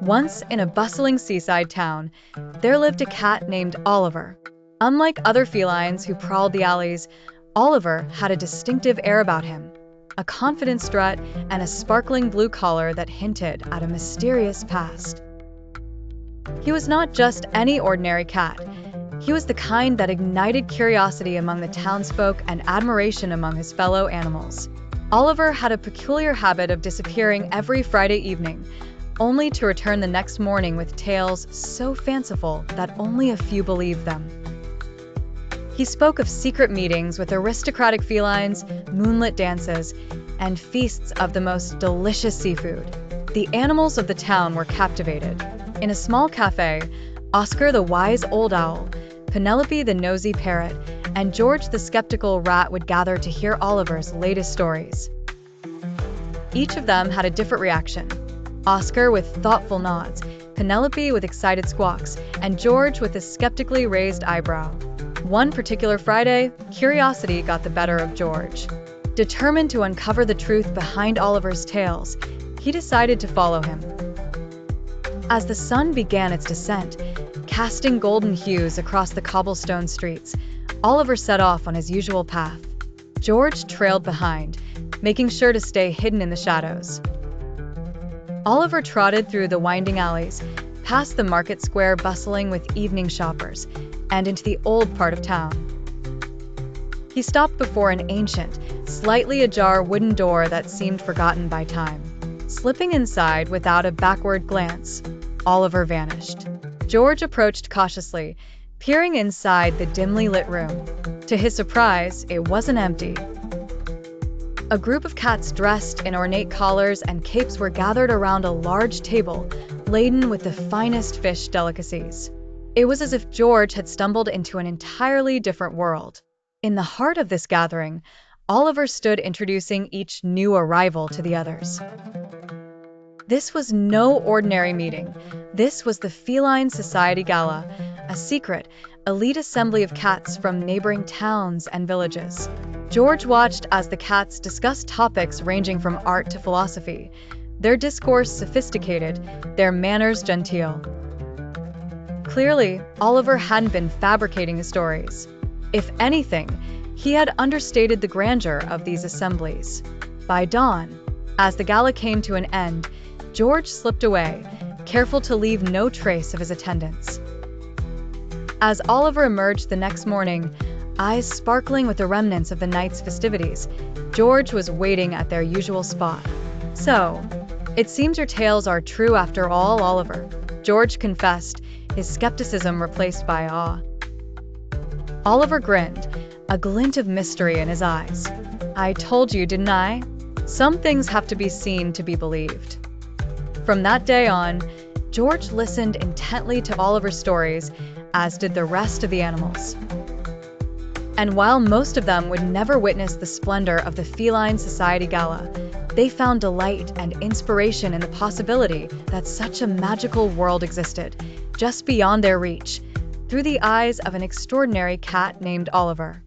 Once, in a bustling seaside town, there lived a cat named Oliver. Unlike other felines who prowled the alleys, Oliver had a distinctive air about him, a confident strut and a sparkling blue collar that hinted at a mysterious past. He was not just any ordinary cat. He was the kind that ignited curiosity among the townsfolk and admiration among his fellow animals. Oliver had a peculiar habit of disappearing every Friday evening, only to return the next morning with tales so fanciful that only a few believed them. He spoke of secret meetings with aristocratic felines, moonlit dances, and feasts of the most delicious seafood. The animals of the town were captivated. In a small cafe, Oscar the wise old owl, Penelope the nosy parrot, and George the skeptical rat would gather to hear Oliver's latest stories. Each of them had a different reaction. Oscar with thoughtful nods, Penelope with excited squawks, and George with a skeptically raised eyebrow. One particular Friday, curiosity got the better of George. Determined to uncover the truth behind Oliver's tales, he decided to follow him. As the sun began its descent, casting golden hues across the cobblestone streets, Oliver set off on his usual path. George trailed behind, making sure to stay hidden in the shadows. Oliver trotted through the winding alleys, past the market square bustling with evening shoppers, and into the old part of town. He stopped before an ancient, slightly ajar wooden door that seemed forgotten by time. Slipping inside without a backward glance, Oliver vanished. George approached cautiously, peering inside the dimly lit room. To his surprise, it wasn't empty. A group of cats dressed in ornate collars and capes were gathered around a large table, laden with the finest fish delicacies. It was as if George had stumbled into an entirely different world. In the heart of this gathering, Oliver stood introducing each new arrival to the others. This was no ordinary meeting. This was the Feline Society Gala, a secret, elite assembly of cats from neighboring towns and villages. George watched as the cats discussed topics ranging from art to philosophy, their discourse sophisticated, their manners genteel. Clearly, Oliver hadn't been fabricating his stories. If anything, he had understated the grandeur of these assemblies. By dawn, as the gala came to an end, George slipped away, careful to leave no trace of his attendance. As Oliver emerged the next morning, eyes sparkling with the remnants of the night's festivities, George was waiting at their usual spot. "So, it seems your tales are true after all, Oliver," George confessed, his skepticism replaced by awe. Oliver grinned, a glint of mystery in his eyes. "I told you, didn't I? Some things have to be seen to be believed." From that day on, George listened intently to Oliver's stories, as did the rest of the animals. And while most of them would never witness the splendor of the Feline Society Gala, they found delight and inspiration in the possibility that such a magical world existed, just beyond their reach, through the eyes of an extraordinary cat named Oliver.